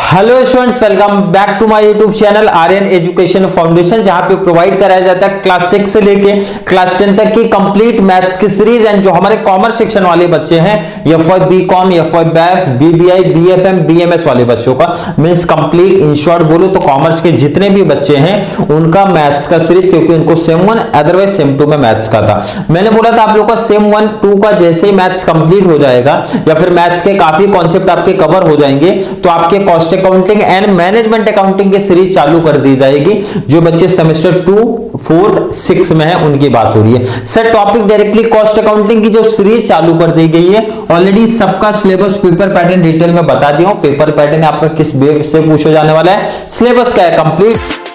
Hello students, welcome back to my YouTube channel Aryan Education Foundation, जहां पे provide कराया जाता है क्लास 6 से लेके क्लास 10 तक की कंप्लीट मैथ्स की सीरीज। एंड जो हमारे कॉमर्स सेक्शन वाले बच्चे हैं, FY BCom, FY BAF, BBI, BFM, BMS वाले बच्चों का मींस कंप्लीट, इन शॉर्ट बोलो तो कॉमर्स के जितने भी बच्चे हैं उनका मैथ्स का सीरीज, क्योंकि उनको सेम 1 अदरवाइज सेम 2 में मैथ्स का था। मैंने बोला था आप लोग का सेम 1 2 का जैसे ही मैथ्स कंप्लीट हो जाएगा या फिर मैथ्स के काफी कॉन्सेप्ट आपके कवर हो जाएंगे तो आपके cost accounting and management accounting की सीरीज चालू कर दी जाएगी। जो बच्चे सेमेस्टर 2, 4, 6 में है उनकी बात हो रही है। Sir topic directly cost accounting की जो सीरीज चालू कर दी गई है, ऑलरेडी सबका सिलेबस पेपर पैटर्न डिटेल में बता दिया हूं। पेपर पैटर्न आपका किस बेस से पूछा जाने वाला है, सिलेबस क्या है कंप्लीट।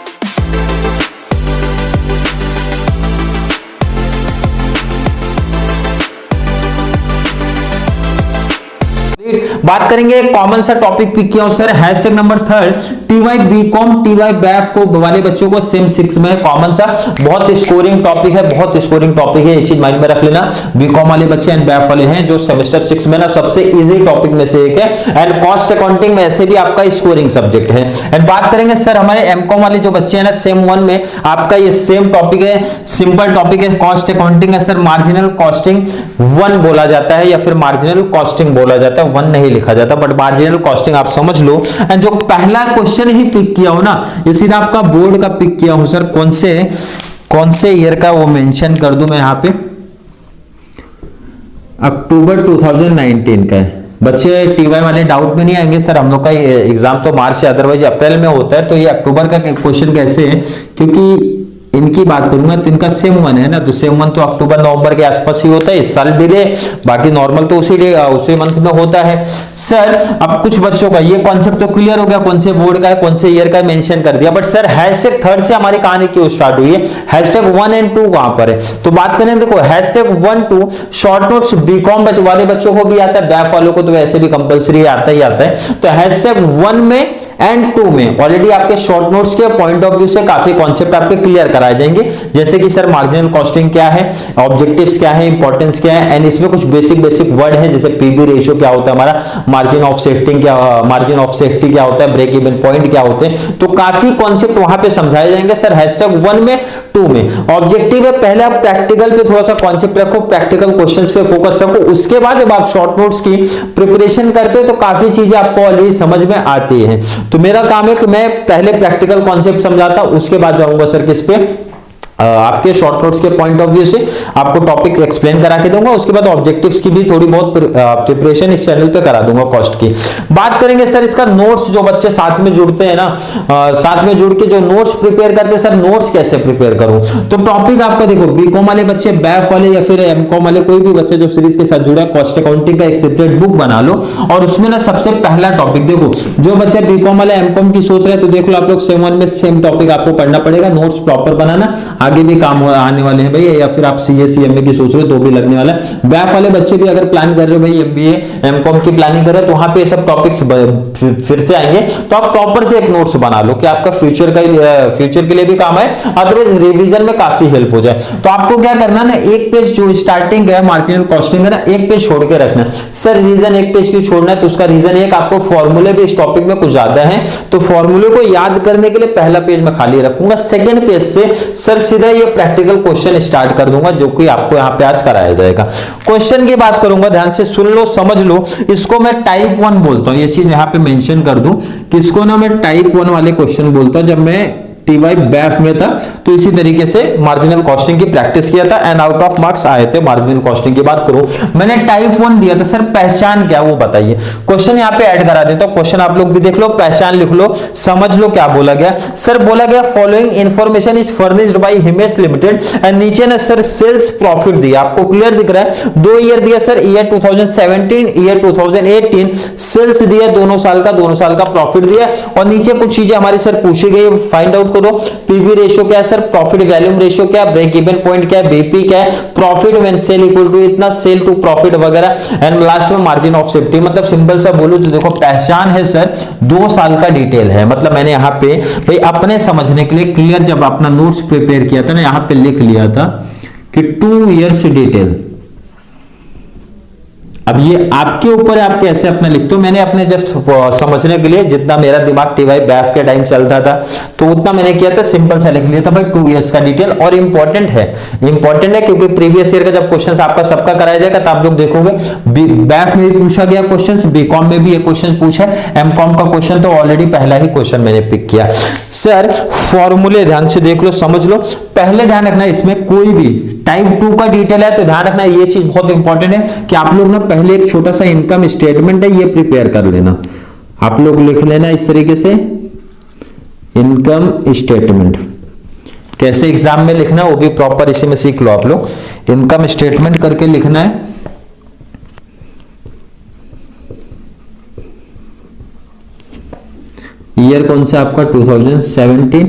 बात करेंगे कॉमन सा टॉपिक पिक किया sir, hashtag number 3 TY BCom TY BAF को वाले बच्चों को सेम 6 में कॉमन सा बहुत स्कोरिंग टॉपिक है, बहुत स्कोरिंग टॉपिक है, ये चीज माइंड में रख लेना। बीकॉम वाले बच्चे एंड बैफ वाले हैं जो सेमेस्टर 6 में ना सबसे इजी टॉपिक में से एक है। एंड कॉस्ट अकाउंटिंग में ऐसे भी आपका स्कोरिंग सब्जेक्ट है। एंड बात करेंगे सर हमारे एमकॉम वाले जो बच्चे हैं ना, सेम 1 में आपका ये सेम टॉपिक है, सिंपल टॉपिक है, कॉस्ट अकाउंटिंग है सर। मार्जिनल कॉस्टिंग 1 बोला जाता है या फिर मार्जिनल कॉस्टिंग बोला जाता है, 1 नहीं लिखा जाता, बट मार्जिनल कॉस्टिंग आप समझ लो। एंड जो पहला क्वेश्चन ही पिक किया हो ना, ये सीधा आपका बोर्ड का पिक किया हो सर। कौन से ईयर का वो मेंशन कर दूं मैं यहां पे, अक्टूबर 2019 का है। बच्चे टीवाई वाले डाउट में नहीं आएंगे सर, हम लोग का एग्जाम तो मार्च से अदरवाइज अप्रैल में होता है, तो ये अक्टूबर का क्वेश्चन कैसे है, क्योंकि इनकी बात करूंगा तो इनका सेम 1 है ना, तो सेम 1 तो अक्टूबर नवंबर के आसपास ही होता है, इस साल डिले, बाकी नॉर्मल तो उसी मंथ में होता है सर। अब कुछ बच्चों का ये कॉन्सेप्ट तो क्लियर हो गया, कौन से बोर्ड का है, कौन से ईयर का मेंशन कर दिया, बट सर हैशटैग 3 से हमारी कहानी क्यों स्टार्ट हुई है, हैशटैग 1 एंड 2 कहां पर है। तो बात करें, देखो हैशटैग 1 2 शॉर्ट नोट्स बीकॉम वाले बच्चों को भी आता है, बैफ वालों को तो वैसे भी कंपलसरी आता ही आता है। तो हैशटैग 1 में एंड 2 में ऑलरेडी आपके शॉर्ट नोट्स के पॉइंट ऑफ व्यू से काफी कॉन्सेप्ट आपके क्लियर कराए जाएंगे, जैसे कि सर मार्जिनल कॉस्टिंग क्या है, ऑब्जेक्टिव्स क्या है, इंपॉर्टेंस क्या है, एंड इसमें कुछ बेसिक वर्ड है जैसे पीबी रेशियो क्या होता है हमारा, मार्जिन ऑफ सेफ्टी क्या होता है, ब्रेक इवन पॉइंट क्या होते हैं, तो काफी कॉन्सेप्ट वहां पे समझाए जाएंगे सर हैशटैग 1 में 2 में। ऑब्जेक्टिव है पहले आप प्रैक्टिकल पे थोड़ा सा कॉन्सेप्ट रखो, प्रैक्टिकल क्वेश्चंस पे फोकस रखो, उसके बाद जब आप शॉर्ट नोट्स की प्रिपरेशन करते हो तो काफी चीजें आपको ऑलरेडी समझ में आती है। तो मेरा काम है कि मैं पहले प्रैक्टिकल कॉन्सेप्ट समझाता, उसके बाद जाऊंगा सर किस पे, आपके शॉर्ट नोट्स के पॉइंट ऑफ व्यू से आपको टॉपिक एक्सप्लेन करा के दूंगा, उसके बाद ऑब्जेक्टिव्स की भी थोड़ी बहुत प्रिपरेशन इस चैनल पे करा दूंगा कॉस्ट की। बात करेंगे सर इसका नोट्स, जो बच्चे साथ में जुड़ते हैं ना, साथ में जुड़ के जो नोट्स प्रिपेयर करते हैं सर, नोट्स कैसे प्रिपेयर करूं। तो टॉपिक आपका देखो, बीकॉम वाले बच्चे, बैफ वाले या फिर एमकॉम वाले कोई भी बच्चे जो सीरीज के साथ जुड़ा है, कॉस्ट अकाउंटिंग का एक सेपरेट बुक बना लो और उसमें ना सबसे पहला टॉपिक देखो, जो बच्चे बीकॉम वाले एमकॉम की सोच रहे हैं तो देख लो आप लोग सेम 1 में सेम टॉपिक आपको पढ़ना पड़ेगा, नोट्स प्रॉपर बनाना, आगे भी काम आने वाले हैं भाई, या फिर आप सीए सीएमए की सोच रहे हो तो भी लगने वाला है। बैफ वाले बच्चे भी अगर प्लान कर रहे हो भाई एमबीए एमकॉम की प्लानिंग कर रहे हो तो वहां पे सब टॉपिक्स फिर से आएंगे, तो आप प्रॉपर से एक नोट्स बना लो कि आपका फ्यूचर के लिए भी काम है, अदरवाइज रिवीजन में काफी हेल्प हो जाए। तो आपको क्या करना ना, एक पेज जो स्टार्टिंग है मार्जिनल कॉस्टिंग है ना, एक पेज छोड़ के रखना। सर रीजन एक पेज क्यों छोड़ना है, तो उसका रीजन एक, आपको फॉर्मूले भी इस टॉपिक में कुछ ज्यादा है, तो फॉर्मूले को याद करने के लिए पहला पेज में खाली रखूंगा, सेकंड पेज से सर सीधा ये प्रैक्टिकल क्वेश्चन स्टार्ट कर दूंगा जो कि आपको यहां पे आज कराया जाएगा। क्वेश्चन की बात करूंगा, ध्यान से सुन लो समझ लो, इसको मैं टाइप 1 बोलता हूं, ये चीज यहां पे मेंशन कर दूं कि इसको ना मैं टाइप 1 वाले क्वेश्चन बोलता हूं। जब मैं टीवाई बैफ में था तो इसी तरीके से मार्जिनल कॉस्टिंग की प्रैक्टिस किया था एंड आउट ऑफ मार्क्स आए थे। मार्जिनल कॉस्टिंग की बात करूं, मैंने टाइप 1 दिया था, सर पहचान क्या वो बताइए। क्वेश्चन यहां पे ऐड करा देता हूं, क्वेश्चन आप लोग भी देख लो, पहचान लिख लो, समझ लो क्या बोला गया। सर बोला गया following information is furnished bye Himesh limited, and नीचे ना सर सेल्स प्रॉफिट दिया, आपको क्लियर दिख रहा है, 2 ईयर दिया सर, ईयर 2017 ईयर 2018, सेल्स दिया दोनों साल का प्रॉफिट दिया, और नीचे कुछ चीजें हमारी सर पूछी गई, फाइंड आउट करो। पीवी रेशियो क्या है सर, प्रॉफिट वैल्यूम रेशियो क्या है, ब्रेक इवन पॉइंट क्या है, बीपी क्या है, profit when sale equal to इतना, सेल टू प्रॉफिट वगैरह, एंड लास्ट में मार्जिन ऑफ सेफ्टी। मतलब सिंपल सा बोलूं तो देखो पहचान है सर 2 साल का डिटेल है, मतलब मैंने यहां पे भाई अपने समझने के लिए क्लियर जब अपना नोट्स प्रिपेयर किया था ना, यहां पे लिख लिया था कि 2 इयर्स डिटेल, अब ये आपके ऊपर है, आप कैसे अपना लिखते हो। मैंने अपने जस्ट समझने के लिए, जितना मेरा दिमाग टीवाई बैफ के टाइम चलता था तो उतना मैंने किया था, सिंपल सा लिख लिया था भाई 2 इयर्स का डिटेल। और इंपॉर्टेंट है क्योंकि प्रीवियस ईयर का जब क्वेश्चन आपका सबका कराया जाएगा तो आप लोग देखोगे बैफ में भी पूछा गया क्वेश्चन, बीकॉम में भी एक क्वेश्चन पूछा है, एमकॉम का क्वेश्चन तो ऑलरेडी पहला ही क्वेश्चन मैंने पिक किया। सर फॉर्मूले ध्यान से देख लो, समझ लो। पहले ध्यान रखना इसमें कोई भी टाइप 2 का डिटेल है तो ध्यान रखना ये चीज बहुत इंपॉर्टेंट है कि आप लोग ना पहले एक छोटा सा इनकम स्टेटमेंट है ये प्रिपेयर कर लेना। आप लोग लिख लेना इस तरीके से इनकम स्टेटमेंट। कैसे एग्जाम में लिखना वो भी प्रॉपर इसी में सीख लो आप लोग। इनकम स्टेटमेंट करके लिखना है। ईयर कौन सा आपका 2017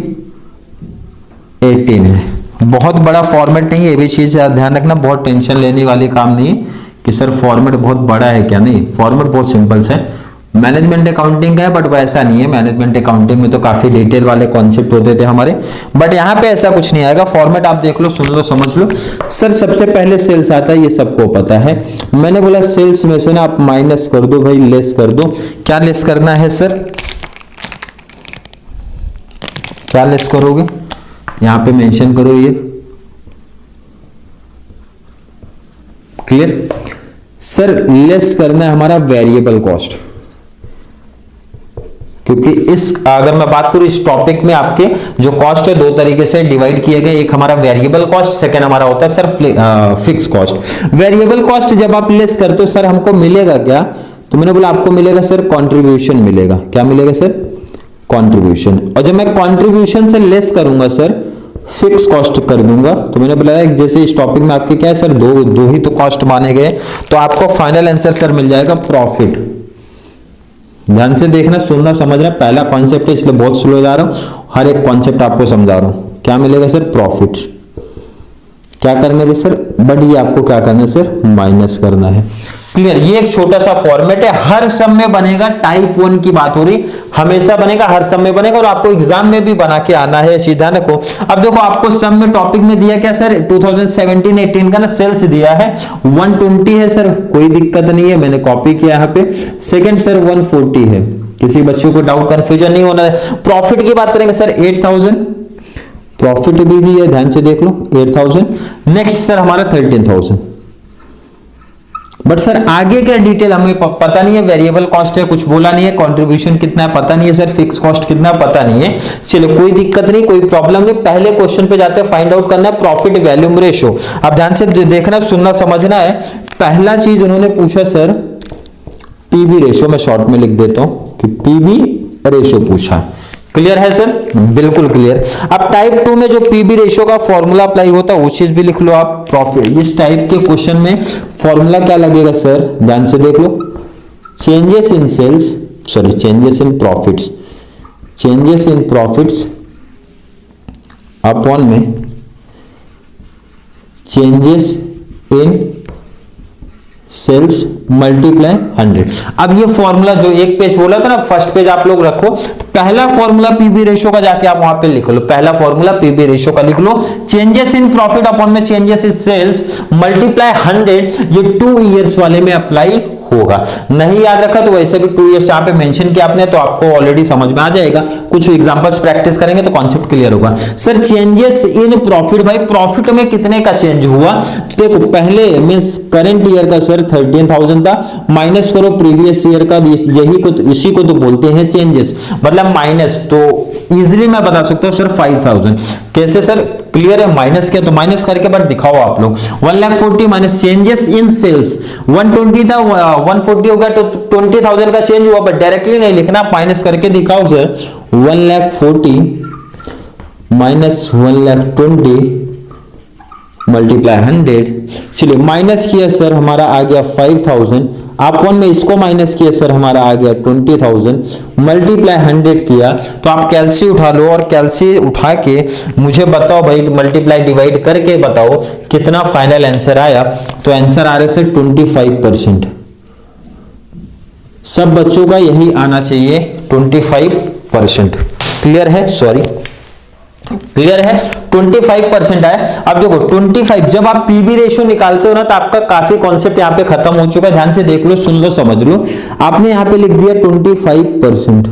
18 है। बहुत बड़ा फॉर्मेट नहीं है, ये भी चीज ध्यान रखना, बहुत टेंशन लेने वाली काम नहीं है कि सर फॉर्मेट बहुत बड़ा है क्या, नहीं, फॉर्मेट बहुत सिंपल से मैनेजमेंट अकाउंटिंग का है, बट वैसा नहीं है। मैनेजमेंट अकाउंटिंग में तो काफी डिटेल वाले कॉन्सेप्ट होते थे हमारे, बट यहाँ पे ऐसा कुछ नहीं आएगा। फॉर्मेट आप देख लो, सुन लो, समझ लो। सर सबसे पहले सेल्स आता है, ये सबको पता है। मैंने बोला सेल्स में से ना आप माइनस कर दो भाई, लेस कर दो। क्या लेस करना है सर, क्या लेस करोगे, यहां पे मेंशन करो ये, क्लियर। सर लेस करना है हमारा वेरिएबल कॉस्ट, क्योंकि इस अगर मैं बात करूं इस टॉपिक में आपके जो कॉस्ट है 2 तरीके से डिवाइड किए गए। एक हमारा वेरिएबल कॉस्ट, सेकंड हमारा होता है sir fix cost. Variable cost जब आप लेस करते हो सर हमको मिलेगा क्या, तो मैंने बोला आपको मिलेगा सर कंट्रीब्यूशन मिलेगा। क्या मिलेगा सर, कंट्रीब्यूशन। और जब मैं कंट्रीब्यूशन से लेस करूंगा सर फिक्स कॉस्ट कर दूंगा, तो मैंने बोला जैसे इस टॉपिक में आपके क्या है सर, दो ही तो कॉस्ट माने गए, तो आपको फाइनल आंसर सर मिल जाएगा प्रॉफिट। ध्यान से देखना, सुनना, समझना। पहला कॉन्सेप्ट है इसलिए बहुत स्लो जा रहा हूं, हर एक कॉन्सेप्ट आपको समझा रहा हूं। क्या मिलेगा सर, प्रॉफिट। क्या करना है सर, बट ये आपको क्या करना है सर, माइनस करना है। क्लियर। ये एक छोटा सा फॉर्मेट है, हर सब में बनेगा। टाइप 1 की बात हो रही, हमेशा बनेगा, हर सब में बनेगा, और आपको एग्जाम में भी बना के आना है, सीधा रखो। अब देखो आपको सब में टॉपिक में दिया क्या सर, 2017-18 का ना सेल्स दिया है 120 है सर, कोई दिक्कत नहीं है, मैंने कॉपी किया यहाँ पे। सेकंड सर 140 है, किसी बच्चों को डाउट कंफ्यूजन नहीं होना है। प्रॉफिट की बात करेंगे सर 8000, प्रॉफिट भी दी है, ध्यान से देख लो 8000। नेक्स्ट सर हमारा 13000। बट सर आगे क्या डिटेल हमें पता नहीं है। वेरिएबल कॉस्ट है, कुछ बोला नहीं है, कंट्रीब्यूशन कितना है पता नहीं है सर, फिक्स कॉस्ट कितना पता नहीं है। चलो कोई दिक्कत नहीं, कोई प्रॉब्लम नहीं। पहले क्वेश्चन पे जाते हैं, फाइंड आउट करना है प्रॉफिट वॉल्यूम रेशो। अब ध्यान से देखना, सुनना, समझना है। पहला चीज उन्होंने पूछा सर पीवी रेशो, मैं शॉर्ट में लिख देता हूं कि पीवी रेशो पूछा। क्लियर है सर, बिल्कुल क्लियर। अब टाइप 2 में जो पीबी रेशियो का फॉर्मूला अप्लाई होता है वो चीज भी लिख लो आप। प्रॉफिट, इस टाइप के क्वेश्चन में फॉर्मूला क्या लगेगा सर, ध्यान से देख लो। Changes in sales, sorry changes in profits, changes in profits upon में चेंजेस इन सेल्स मल्टीप्लाई 100। अब ये फॉर्मूला जो एक पेज बोला था ना, फर्स्ट पेज आप लोग रखो। पहला फॉर्मूला पीबी रेशियो का जाके आप वहां पे लिख लो, पहला फॉर्मूला पीबी रेशियो का लिख लो। चेंजेस इन प्रॉफिट अपॉन में चेंजेस इन सेल्स मल्टीप्लाई 100, ये 2 इयर्स वाले में अप्लाई होगा। नहीं याद रखा तो वैसे भी 2 इयर्स यहाँ पे मेंशन किया आपने, तो आपको ऑलरेडी समझ में आ जाएगा। कुछ एग्जांपल्स प्रैक्टिस करेंगे तो कॉन्सेप्ट क्लियर होगा। सर चेंजेस इन प्रॉफिट, भाई प्रॉफिट में कितने का चेंज हुआ, तो देखो पहले मींस करंट ईयर का सर 13000 था, माइनस करो प्रीवियस ईयर का, यही को इसी को तो बोलते हैं चेंजेस, मतलब माइनस। तो इजीली मैं बता सकता हूं सर 5000। कैसे सर, क्लियर है, माइनस किया तो माइनस करके बट दिखाओ आप लोग। 1,40,000 माइनस चेंजेस इन सेल्स 120 था, 140 हो गया, तो 20,000 का चेंज हुआ, बट डायरेक्टली नहीं लिखना, माइनस करके दिखाओ सर। 1,40,000 minus 1,20,000 multiply 100। चलिए माइनस किया सर, हमारा आ गया 5000, अपॉन में इसको माइनस किया सर, हमारा आ गया 20,000, मल्टीप्लाई 100 किया। तो आप कैलसी उठा लो, और कैलसी उठा के मुझे बताओ भाई, मल्टीप्लाई डिवाइड करके बताओ कितना फाइनल आंसर आया। तो आंसर आ रहा है सर 25%। सब बच्चों का यही आना चाहिए 25%। क्लियर है, सॉरी क्लियर है, 25% आया। अब देखो 25, जब आप पीबी रेशियो निकालते हो ना तो आपका काफी कॉन्सेप्ट यहाँ पे खत्म हो चुका है। ध्यान से देख लो, सुन लो, समझ लो। आपने यहाँ पे लिख दिया 25%,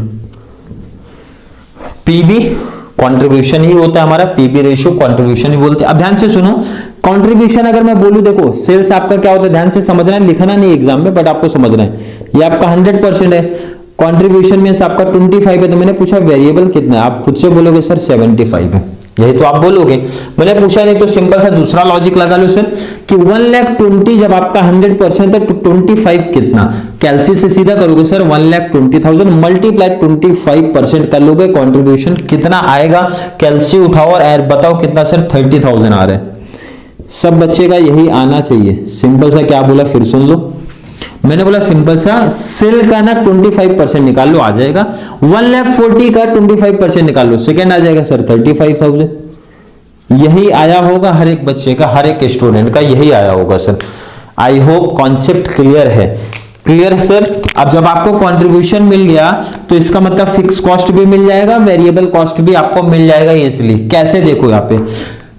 पीबी कंट्रीब्यूशन ही होता है हमारा, पीबी रेशियो कंट्रीब्यूशन ही बोलते हैं। अब ध्यान से सुनो, कंट्रीब्यूशन अगर मैं बोलूं, देखो सेल्स आपका क्या होता है, ध्यान से समझना है, लिखना नहीं एग्जाम में बट आपको समझना है। ये आपका 100% है, कंट्रीब्यूशन में से आपका 25 है, तो मैंने पूछा वेरिएबल कितना है, आप खुद से बोलोगे सर 75 है, यही तो आप बोलोगे। मैंने पूछा नहीं तो सिंपल सा दूसरा लॉजिक लगा लो सर कि 1,20,000 जब आपका 100% है तो 25 कितना, कैलसी से सीधा करोगे सर 1,20,000 मल्टीप्लाई 25% कर लोगे, कंट्रीब्यूशन कितना आएगा, कैलसी उठाओ और बताओ कितना सर 30,000 आ रहा है। सब बच्चे का यही आना चाहिए। सिंपल सा क्या बोला फिर सुन लो, मैंने बोला सिंपल सा सेल का ना 25% निकाल लो, आ जाएगा 1,40,000 का 25% निकाल लो, सेकेंड आ जाएगा सर 35,000। यही आया होगा हर एक बच्चे का, हर एक स्टूडेंट का यही आया होगा sir. I hope concept clear है। क्लियर है सर। अब जब आपको कंट्रीब्यूशन मिल गया तो इसका मतलब फिक्स कॉस्ट भी मिल जाएगा, वेरिएबल कॉस्ट भी आपको मिल जाएगा इजीली। कैसे, देखो यहाँ पे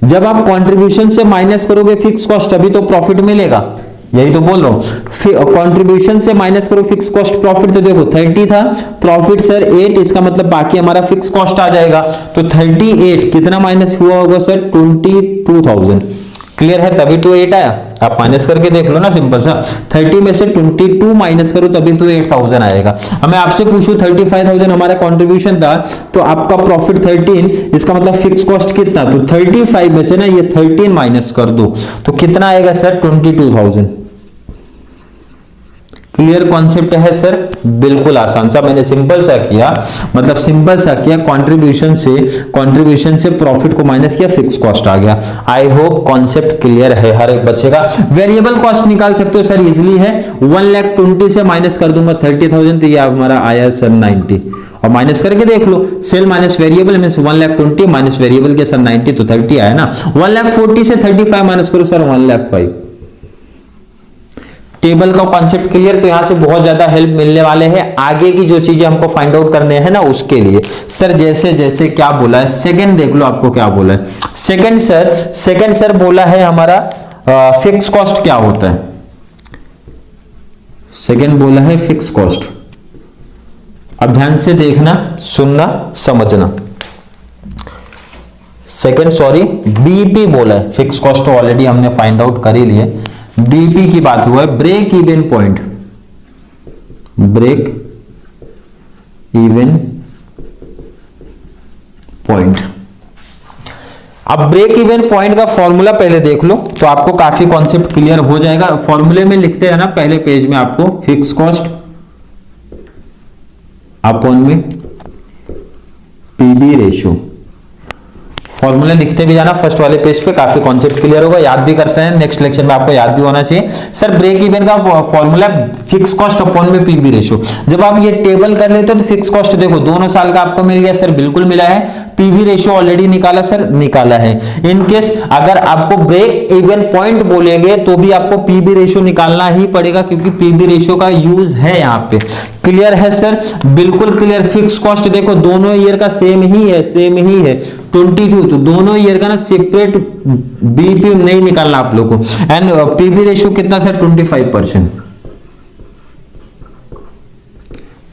जब आप कंट्रीब्यूशन से माइनस करोगे फिक्स कॉस्ट अभी तो प्रॉफिट मिलेगा, यही तो बोल रहा हूं। कंट्रीब्यूशन से माइनस करो फिक्स कॉस्ट प्रॉफिट, तो देखो 30 था, प्रॉफिट सर 8, इसका मतलब बाकी हमारा फिक्स कॉस्ट आ जाएगा। तो 38 कितना माइनस हुआ होगा सर 22,000। क्लियर है, तभी तो 8 आया। आप माइनस करके देख लो ना, सिंपल सा 30 में से 22 माइनस करो तभी तो 8,000 आएगा। अब मैं आपसे पूछूं 35,000 हमारा कंट्रीब्यूशन था तो आपका प्रॉफिट 13, इसका मतलब फिक्स कॉस्ट कितना, तो 35 में से ना ये 13 माइनस कर दो तो कितना आएगा सर 22,000। क्लियर कॉन्सेप्ट है सर, बिल्कुल आसान सा मैंने सिंपल सा किया, मतलब सिंपल सा किया, कंट्रीब्यूशन से प्रॉफिट को माइनस किया, फिक्स कॉस्ट आ गया। आई होप कॉन्सेप्ट क्लियर है हर एक बच्चे का। वेरिएबल कॉस्ट निकाल सकते हो सर, इजीली है। 1,20,000 से माइनस कर दूंगा 30,000 तो ये हमारा आया सर 90, और माइनस करके देख लो, सेल माइनस वेरिएबल में 1,20,000 माइनस वेरिएबल के सर 90 तो 30 आया ना। 1,40,000 से 35 माइनस करो सर 1,05,000। टेबल का कॉन्सेप्ट क्लियर, तो यहां से बहुत ज्यादा हेल्प मिलने वाले हैं आगे की जो चीजें हमको फाइंड आउट करने हैं ना उसके लिए। सर जैसे जैसे क्या बोला है, सेकंड देख लो आपको क्या बोला है। सेकंड सर बोला है हमारा फिक्स कॉस्ट क्या होता है। सेकंड बोला है फिक्स कॉस्ट। अब ध्यान से देखना, सुनना, समझना। सेकंड बीईपी बोला है, फिक्स कॉस्ट तो ऑलरेडी हमने फाइंड आउट कर ही लिए। बीईपी की बात हुआ है, break even point, break even point. अब ब्रेक इवन पॉइंट का फॉर्मूला पहले देख लो तो आपको काफी कॉन्सेप्ट क्लियर हो जाएगा। फॉर्मूले में लिखते हैं ना पहले पेज में आपको फिक्स कॉस्ट अपॉन में पीबी रेशियो, फॉर्मूला लिखते भी जाना फर्स्ट वाले पेज पे, काफी कॉन्सेप्ट क्लियर होगा, याद भी करते हैं, नेक्स्ट लेक्चर में आपको याद भी होना चाहिए। सर ब्रेक इवन का फॉर्मूला फिक्स कॉस्ट अपॉन में पीबी रेशियो। जब आप ये टेबल कर लेते हो तो फिक्स कॉस्ट देखो दोनों साल का आपको मिल गया सर, बिल्कुल मिला है। पीबी रेशियो ऑलरेडी निकाला सर, निकाला है। इन केस अगर आपको ब्रेक इवन पॉइंट बोलेंगे तो भी आपको पीबी रेशियो निकालना ही पड़ेगा क्योंकि पीबी रेशियो का यूज है यहाँ पे। क्लियर है सर, बिल्कुल क्लियर। फिक्स कॉस्ट देखो दोनों ईयर का सेम ही है 22, तो दोनों ईयर का ना सेपरेट बीपी नहीं निकालना आप लोगों को। एंड पीबी रेशियो कितना सर 25%।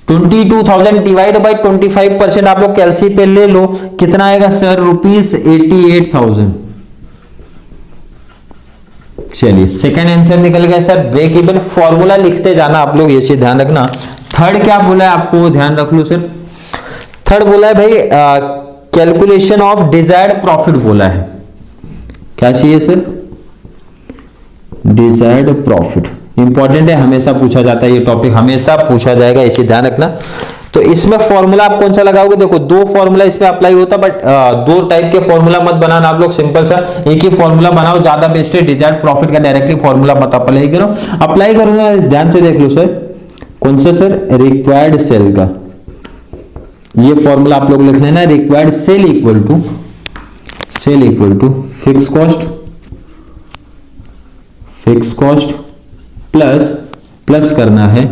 22,000 डिवाइड बाई 25% आप लोग कैलसी पे ले लो, कितना आएगा सर ₹88,000। चलिए सेकेंड आंसर निकल गया सर ब्रेक इवन। फॉर्मूला लिखते जाना आप लोग, ये चीज ध्यान रखना। थर्ड क्या बोला है आपको ध्यान रख लो सर। थर्ड बोला है भाई कैलकुलेशन ऑफ डिजायर्ड प्रॉफिट बोला है। क्या चाहिए सर, डिजायर्ड प्रॉफिट। इंपॉर्टेंट है, हमेशा पूछा जाता है ये टॉपिक, हमेशा पूछा जाएगा, इसे ध्यान रखना। तो इसमें फॉर्मूला आप कौन सा लगाओगे, देखो दो फॉर्मूला इसमें अप्लाई होता है, बट दो टाइप के फॉर्मूला मत बनाना आप लोग, सिंपल सा एक ही फॉर्मूला बनाओ, ज्यादा बेस्ट है। डिजायर्ड प्रॉफिट का डायरेक्टली फॉर्मूला मत अप्लाई करो। अप्लाई करूंगा ध्यान से देख लो सर, कौन सा सर, रिक्वायर्ड सेल का ये फॉर्मूला आप लोग लिख लेना। Required sale equal to fix cost plus करना है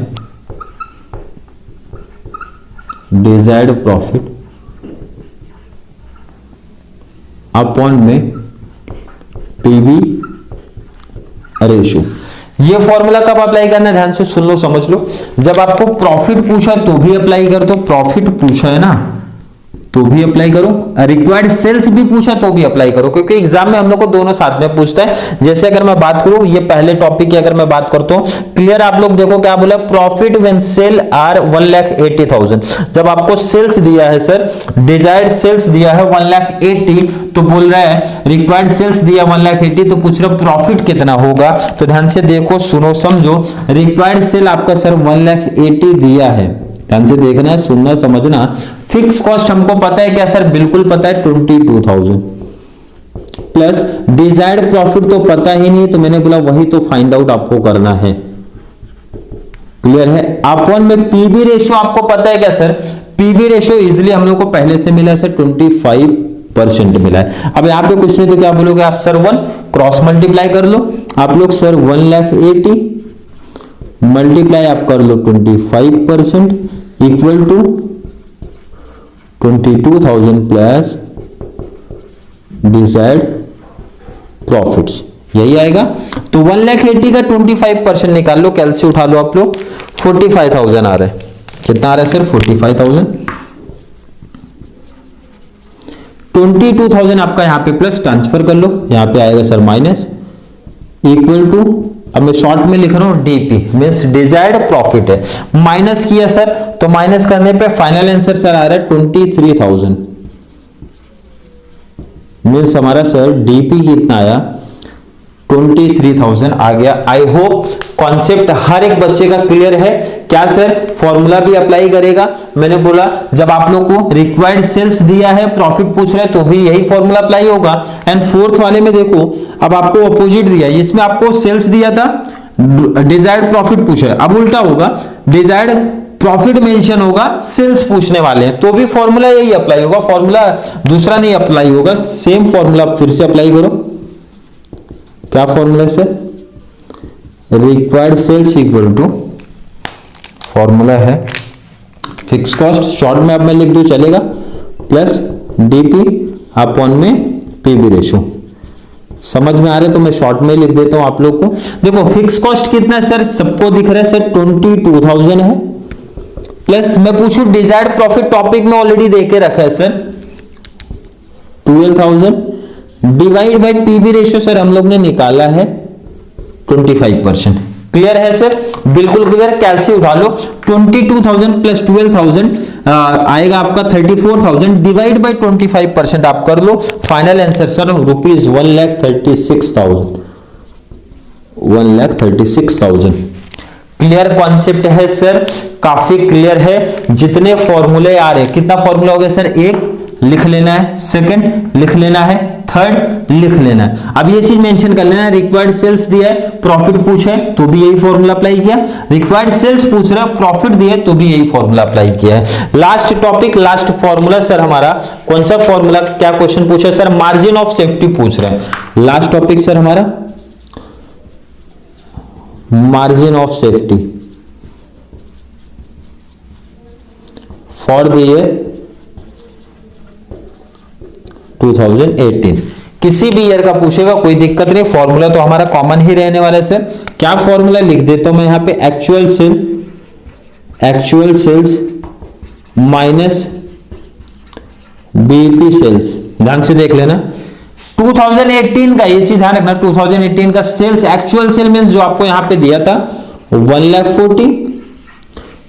डिजायर्ड प्रॉफिट अपॉन में पीवी रेशियो। ये फॉर्मूला कब अप्लाई करना है, ध्यान से सुन लो समझ लो। जब आपको प्रॉफिट पूछा तो भी अप्लाई कर दो, प्रॉफिट पूछा है ना तो भी अप्लाई करो, रिक्वायर्ड सेल्स भी पूछा तो भी अप्लाई करो, क्योंकि एग्जाम में हम लोग को दोनों साथ में पूछता है। जैसे अगर मैं बात करूं ये पहले टॉपिक की अगर मैं बात करता हूं, क्लियर आप लोग देखो क्या बोला, प्रॉफिट व्हेन सेल आर 1,80,000। जब आपको सेल्स दिया है सर, डिजायर्ड सेल्स दिया है 1,80,000 तो बोल रहा है रिक्वायर्ड सेल्स दिया 1,80,000 तो पूछ रहा प्रॉफिट कितना होगा। तो ध्यान से देखो सुनो समझो, रिक्वायर्ड सेल आपका सर 1,80,000 दिया है, ध्यान से देखना है सुनना समझना। फिक्स कॉस्ट हमको पता है क्या सर, बिल्कुल पता है 22,000 प्लस डिजायर्ड प्रॉफिट तो पता ही नहीं, तो मैंने बोला वही तो फाइंड आउट आपको करना है। क्लियर है। अपॉन में पीबी रेशियो आपको पता है क्या सर, पीबी रेशियो इजिली हम लोग को पहले से मिला है सर 25% मिला है। अब यहाँ पे कुछ नहीं तो क्या बोलोगे आप सर 1 क्रॉस मल्टीप्लाई कर लो आप लोग सर 1,80,000 मल्टीप्लाई आप कर लो 25% equal to 22,000 plus desired profits, यही आएगा। तो 1,80,000 का 25% निकाल लो, कैलसी उठा लो आप लोग, 45,000 आ रहा है। कितना आ रहा है सर 45,000। 22,000 आपका यहां पे प्लस ट्रांसफर कर लो, यहां पे आएगा सर माइनस इक्वल टू, अब मैं शॉर्ट में लिख रहा हूं डीपी मींस डिजायर्ड प्रॉफिट है, माइनस किया सर तो माइनस करने पे फाइनल आंसर सर आ रहा है 23,000 मींस हमारा सर डीपी कितना आया 23,000 आ गया। आई होप कॉन्सेप्ट हर एक बच्चे का क्लियर है क्या सर, फॉर्मूला भी अप्लाई करेगा। मैंने बोला जब आप लोग को रिक्वायर्ड सेल्स दिया है प्रॉफिट पूछ रहे हैं तो भी यही फॉर्मूला अप्लाई होगा। एंड फोर्थ वाले में देखो अब आपको अपोजिट दिया, इसमें आपको सेल्स दिया था, डिजायर्ड प्रॉफिट पूछा है, अब उल्टा होगा, डिजायर्ड प्रॉफिट मेंशन होगा, सेल्स पूछने वाले हैं तो भी फॉर्मूला यही अप्लाई होगा, फॉर्मूला दूसरा नहीं अप्लाई होगा, सेम फॉर्मूला फिर से अप्लाई करो। क्या फॉर्मूला है sir, required sales equal to, formula है फिक्स कॉस्ट, शॉर्ट में अब मैं लिख दूं चलेगा, प्लस डीपी अपॉन में पीवी रेशियो। समझ में आ रहा है तो मैं शॉर्ट में लिख देता हूं आप लोग को। देखो फिक्स कॉस्ट कितना है सर, सबको दिख रहा है सर 22,000 है, प्लस मैं पूछूं डिजायर्ड प्रॉफिट टॉपिक में ऑलरेडी देके रखा है sir 12,000 divide by PV ratio sir हम लोग ने निकाला है 25%। क्लियर है सर, बिल्कुल क्लियर। कैलसी उठा लो, 22,000 प्लस 12,000 आएगा आपका 34,000 डिवाइड बाय 25% आप कर लो, final answer sir rupees 1,36,000 1,36,000। Clear concept है सर, काफी क्लियर है। जितने फॉर्मूले आ रहे, कितना फॉर्मूला हो गया सर, एक लिख लेना है, सेकंड लिख लेना है, थर्ड लिख लेना है। अब ये चीज मेंशन कर लेना है, रिक्वायर्ड सेल्स दिया है प्रॉफिट पूछे तो भी यही फॉर्मूला अप्लाई किया, रिक्वायर्ड सेल्स पूछ रहा है प्रॉफिट दिया तो भी यही फॉर्मूला अप्लाई किया है। Last topic, last formula sir हमारा कौन सा फॉर्मूला, क्या क्वेश्चन पूछा सर, मार्जिन ऑफ सेफ्टी पूछ रहे हैं। लास्ट टॉपिक सर हमारा margin of safety for the year 2018, किसी भी ईयर का पूछेगा कोई दिक्कत नहीं, फॉर्मूला तो हमारा कॉमन ही रहने वाला है सर। क्या फॉर्मूला लिख देता हूं मैं यहां पे, actual sales minus BEP sales. ध्यान से देख लेना 2018 का, ये चीज ध्यान रखना, 2018 का सेल्स, एक्चुअल सेल मींस जो आपको यहां पे दिया था 1,40,000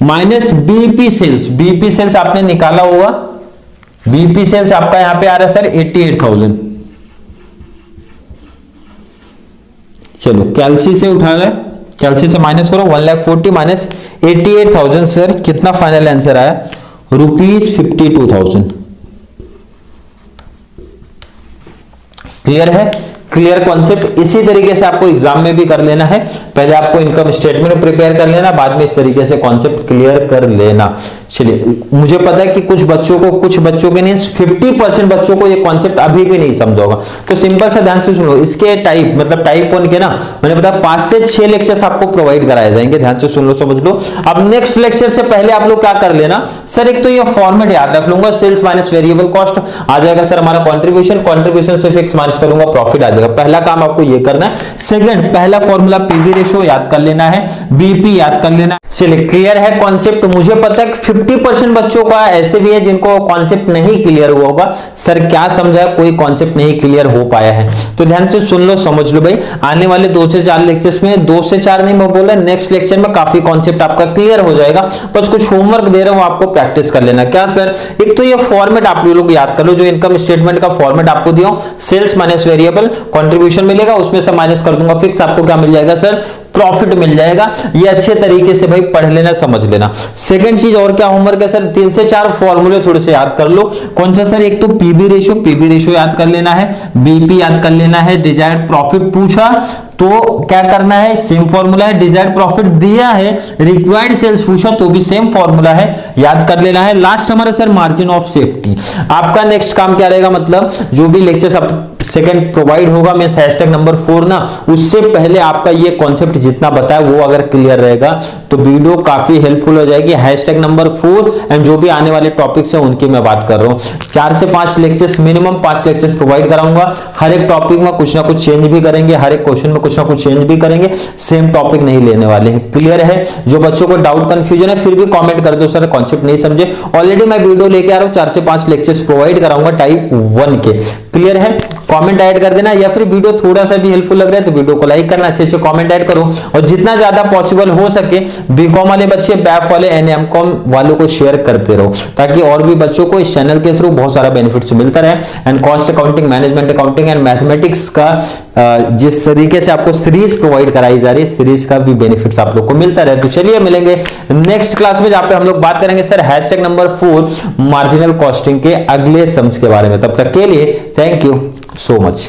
minus BEP sales, BEP sales आपने निकाला होगा, बीपी सेल्स आपका यहां पे आ रहा है सर 88,000। चलो कैलसी से उठा रहे, कैलसी से माइनस करो, 1,40,000 माइनस 88,000 सर कितना फाइनल आंसर आया, रुपीज 52,000। क्लियर है, क्लियर कॉन्सेप्ट। इसी तरीके से आपको एग्जाम में भी कर लेना है, पहले आपको इनकम स्टेटमेंट प्रिपेयर कर लेना, बाद में इस तरीके से कॉन्सेप्ट क्लियर कर लेना। चलिए, मुझे पता है कि कुछ बच्चों के नहीं 50% बच्चों को ये कॉन्सेप्ट अभी भी नहीं समझा होगा। तो सिंपल सा ध्यान से सुनो, इसके टाइप मतलब टाइप 1 के ना मैंने बताया 5 से 6 लेक्चर्स आपको प्रोवाइड कराए जाएंगे। ध्यान से सुन लो, समझ लो। अब नेक्स्ट लेक्चर से पहले आप लोग क्या कर लेना सर, एक तो ये फॉर्मेट याद रख लूंगा, सेल्स माइनस वेरिएबल कॉस्ट आ जाएगा सर हमारा कंट्रीब्यूशन से फिक्स माइनस करूंगा प्रॉफिट आ जाएगा। पहला काम आपको ये करना है। सेकंड, पहला फॉर्मूला पीवी रेशियो याद कर लेना है, बीपी याद कर लेना है। चलिए, क्लियर है कॉन्सेप्ट। मुझे पता है 50% बच्चों का ऐसे भी है जिनको कॉन्सेप्ट नहीं क्लियर हुआ होगा, सर क्या समझा, कोई कॉन्सेप्ट नहीं क्लियर हो पाया है। तो ध्यान से सुन लो, समझ लो भाई, आने वाले 2 से 4 लेक्चर्स में, 2 से 4 नहीं मैं बोला, नेक्स्ट लेक्चर में काफी कॉन्सेप्ट आपका क्लियर हो जाएगा। बस कुछ होमवर्क दे रहा हूं, आपको प्रैक्टिस कर लेना। क्या सर, एक तो ये फॉर्मेट आप लोग याद कर लो, जो इनकम स्टेटमेंट का फॉर्मेट आपको दिया, सेल्स माइनस वेरिएबल, कंट्रीब्यूशन मिलेगा, उसमें से माइनस कर दूंगा फिक्स, आपको क्या मिल जाएगा सर, प्रॉफिट मिल जाएगा। ये अच्छे तरीके से भाई पढ़ लेना, समझ लेना। सेकंड चीज और क्या होमवर्क है सर, 3 से 4 फॉर्मूले थोड़े से याद कर लो। कौन सा सर, एक तो पीबी रेशियो याद कर लेना है, बीपी याद कर लेना है, डिजायर्ड प्रॉफिट पूछा तो क्या करना है, सेम फॉर्मूला है। डिजायर्ड प्रॉफिट दिया है, रिक्वायर्ड सेल्स पूछा तो भी सेम फॉर्मूला है, याद कर लेना है। लास्ट हमारा सर मार्जिन ऑफ सेफ्टी। आपका नेक्स्ट काम क्या रहेगा, मतलब जो भी लेक्चर्स आप सेकंड प्रोवाइड होगा मैं हैशटैग नंबर 4 ना, उससे पहले आपका ये कॉन्सेप्ट जितना बताया वो अगर क्लियर रहेगा तो वीडियो काफी हेल्पफुल हो जाएगी। हैशटैग नंबर 4 एंड जो भी आने वाले टॉपिक्स हैं उनकी मैं बात कर रहा हूँ। 4 से 5 लेक्चर्स मिनिमम 5 लेक्चर्स प्रोवाइड कराऊंगा। हर एक टॉपिक में कुछ ना कुछ चेंज भी करेंगे, हर एक क्वेश्चन में कुछ ना कुछ चेंज भी करेंगे, सेम टॉपिक नहीं लेने वाले हैं। क्लियर है? जो बच्चों को डाउट कंफ्यूजन है फिर भी कमेंट कर दो सर कॉन्सेप्ट नहीं समझे। ऑलरेडी मैं वीडियो लेके आ रहा हूँ, 4 से 5 लेक्चर्स प्रोवाइड कराऊंगा टाइप 1 के। क्लियर है? कमेंट ऐड कर देना, या फिर वीडियो थोड़ा सा भी हेल्पफुल लग रहा है तो वीडियो को लाइक करना, अच्छे कमेंट ऐड करो, और जितना ज्यादा पॉसिबल हो सके बीकॉम वाले बच्चे, बैफ वाले, एमकॉम वालों को शेयर करते रहो, ताकि और भी बच्चों को इस चैनल के थ्रू बहुत सारा बेनिफिट्स मिलता रहे। And cost accounting, management accounting and mathematics का जिस तरीके से आपको सीरीज प्रोवाइड कराई जा रही है, सीरीज का भी बेनिफिट्स आप लोग को मिलता रहे। तो चलिए मिलेंगे नेक्स्ट क्लास में, जहां पे हम लोग बात करेंगे sir hashtag number 4 marginal costing के अगले सम्स के बारे में। तब तक के लिए थैंक यू so much।